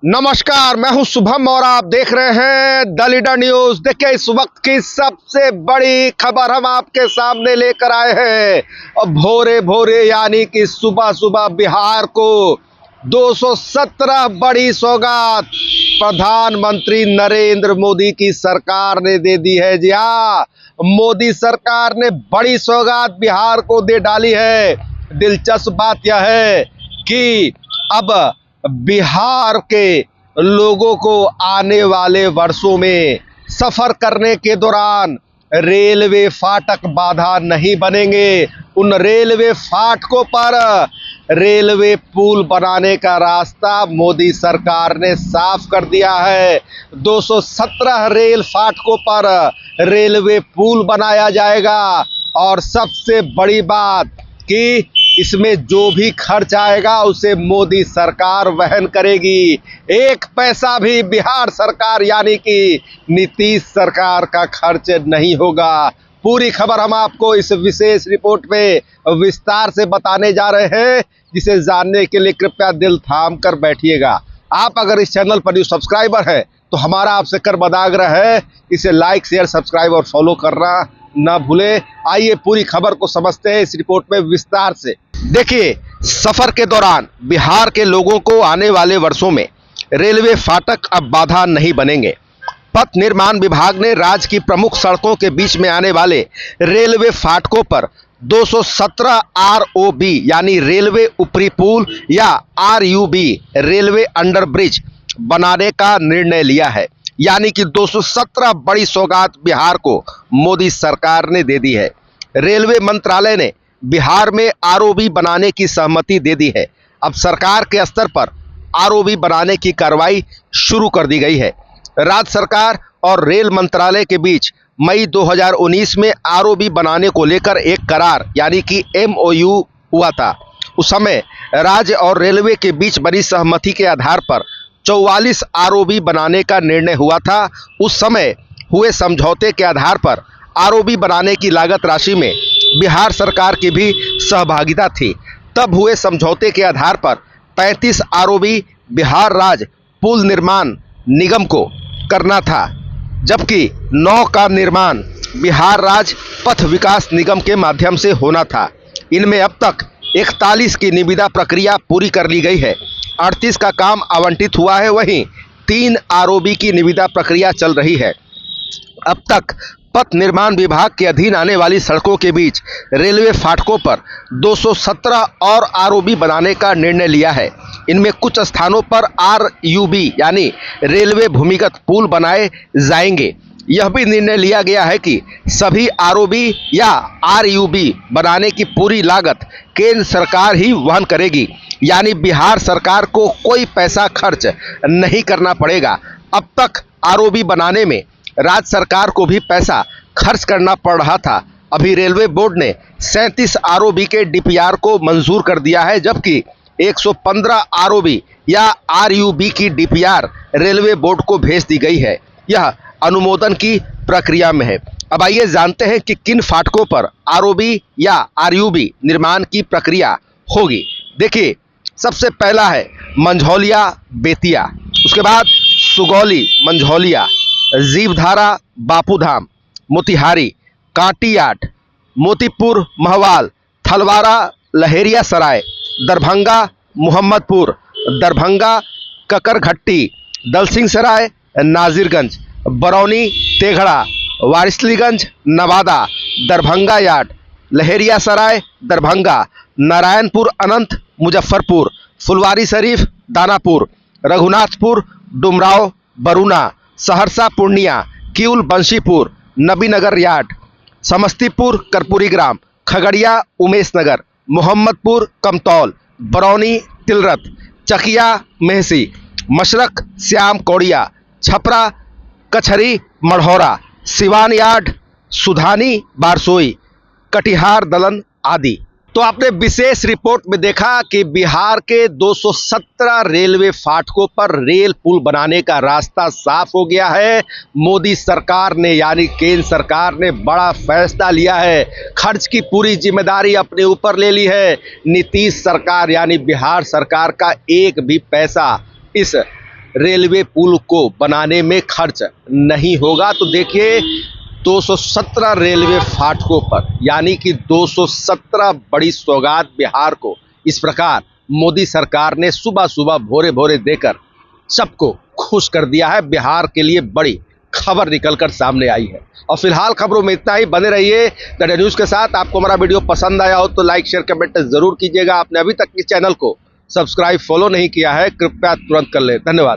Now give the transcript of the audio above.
नमस्कार, मैं हूं शुभम और आप देख रहे हैं द लीडर न्यूज। देखिए, इस वक्त की सबसे बड़ी खबर हम आपके सामने लेकर आए हैं। अब भोरे भोरे यानी कि सुबह सुबह बिहार को 217 बड़ी सौगात प्रधानमंत्री नरेंद्र मोदी की सरकार ने दे दी है। जी हाँ, मोदी सरकार ने बड़ी सौगात बिहार को दे डाली है। दिलचस्प बात यह है कि अब बिहार के लोगों को आने वाले वर्षों में सफर करने के दौरान रेलवे फाटक बाधा नहीं बनेंगे। उन रेलवे फाटकों पर रेलवे पुल बनाने का रास्ता मोदी सरकार ने साफ कर दिया है। 217 रेल फाटकों पर रेलवे पुल बनाया जाएगा और सबसे बड़ी बात कि इसमें जो भी खर्च आएगा उसे मोदी सरकार वहन करेगी। एक पैसा भी बिहार सरकार यानी कि नीतीश सरकार का खर्च नहीं होगा। पूरी खबर हम आपको इस विशेष रिपोर्ट में विस्तार से बताने जा रहे हैं, जिसे जानने के लिए कृपया दिल थाम कर बैठिएगा। आप अगर इस चैनल पर न्यू सब्सक्राइबर हैं तो हमारा आपसे करबद्ध आग्रह है, इसे लाइक शेयर सब्सक्राइब और फॉलो करना ना भूलें। आइए पूरी खबर को समझते हैं इस रिपोर्ट में विस्तार से। देखिए, सफर के दौरान बिहार के लोगों को आने वाले वर्षों में रेलवे फाटक अब बाधा नहीं बनेंगे। पथ निर्माण विभाग ने राज्य की प्रमुख सड़कों के बीच में आने वाले रेलवे फाटकों पर 217 ROB यानी रेलवे ऊपरी पुल या RUB रेलवे अंडर ब्रिज बनाने का निर्णय लिया है। यानी कि 217 बड़ी सौगात बिहार को मोदी सरकार ने दे दी है। रेलवे मंत्रालय ने बिहार में ROB बनाने की सहमति दे दी है। अब सरकार के स्तर पर ROB बनाने की कार्रवाई शुरू कर दी गई है। राज्य सरकार और रेल मंत्रालय के बीच मई 2019 में ROB बनाने को लेकर एक करार यानी कि MOU हुआ था। उस समय राज्य और रेलवे के बीच बनी सहमति के आधार पर 44 ROB बनाने का निर्णय हुआ था। उस समय हुए समझौते के आधार पर ROB बनाने की लागत राशि में बिहार सरकार की भी सहभागिता थी। तब हुए समझौते के आधार पर 35 ROB बिहार राज्य पुल निर्माण निगम को करना था, जबकि 9 का निर्माण बिहार राज्य पथ विकास निगम के माध्यम से होना था। इनमें अब तक 41 की निविदा प्रक्रिया पूरी कर ली गई है। 38 का काम आवंटित हुआ है, वहीं 3 ROB की निविदा प्रक्रिया चल रही है। अब तक पथ निर्माण विभाग के अधीन आने वाली सड़कों के बीच रेलवे फाटकों पर 217 और ROB बनाने का निर्णय लिया है। इनमें कुछ स्थानों पर RUB यानी रेलवे भूमिगत पुल बनाए जाएंगे। यह भी निर्णय लिया गया है कि सभी ROB या RUB बनाने की पूरी लागत केंद्र सरकार ही वहन करेगी, यानी बिहार सरकार को कोई पैसा खर्च नहीं करना पड़ेगा। अब तक ROB बनाने में राज्य सरकार को भी पैसा खर्च करना पड़ रहा था। अभी रेलवे बोर्ड ने 37 ROB के DPR को मंजूर कर दिया है, जबकि 115 ROB या RUB की DPR रेलवे बोर्ड को भेज दी गई है। यह अनुमोदन की प्रक्रिया में है। अब आइए जानते हैं कि किन फाटकों पर ROB या RUB निर्माण की प्रक्रिया होगी। देखिए, सबसे पहला है मंझौलिया बेतिया, उसके बाद सुगौली मंझौलिया, जीवधारा बापूधाम, मोतिहारी, कांटीयाट, मोतीपुर महवाल, थलवारा लहेरिया सराय, दरभंगा मोहम्मदपुर, दरभंगा ककरघट्टी, दलसिंह सराय नाजिरगंज, बरौनी तेघड़ा, वारिसलीगंज नवादा, दरभंगा यार्ड, लहेरिया सराय दरभंगा, नारायणपुर अनंत मुजफ्फरपुर, फुलवारी शरीफ दानापुर, रघुनाथपुर डुमराव बरूना, सहरसा पूर्णिया, किउल बंशीपुर, नबीनगर यार्ड, समस्तीपुर कर्पूरी ग्राम, खगड़िया उमेश नगर, मोहम्मदपुर कमतौल, बरौनी तिलरत, चकिया मेहसी, मशरक श्याम कौड़िया, छपरा कचहरी मढ़ौरा, सिवान यार्ड सुधानी बारसोई, कटिहार दलन आदि। तो आपने विशेष रिपोर्ट में देखा कि बिहार के 217 रेलवे फाटकों पर रेल पुल बनाने का रास्ता साफ हो गया है। मोदी सरकार ने यानी केंद्र सरकार ने बड़ा फैसला लिया है, खर्च की पूरी जिम्मेदारी अपने ऊपर ले ली है। नीतीश सरकार यानी बिहार सरकार का एक भी पैसा इस रेलवे पुल को बनाने में खर्च नहीं होगा। तो देखिए 217 रेलवे फाटकों पर यानी कि 217 बड़ी सौगात बिहार को इस प्रकार मोदी सरकार ने सुबह सुबह भोरे भोरे देकर सबको खुश कर दिया है। बिहार के लिए बड़ी खबर निकलकर सामने आई है। और फिलहाल खबरों में इतना ही। बने रहिए द डे न्यूज़ के साथ। आपको हमारा वीडियो पसंद आया हो तो लाइक शेयर कमेंट जरूर कीजिएगा। आपने अभी तक इस चैनल को सब्सक्राइब फॉलो नहीं किया है, कृपया तुरंत कर ले। धन्यवाद।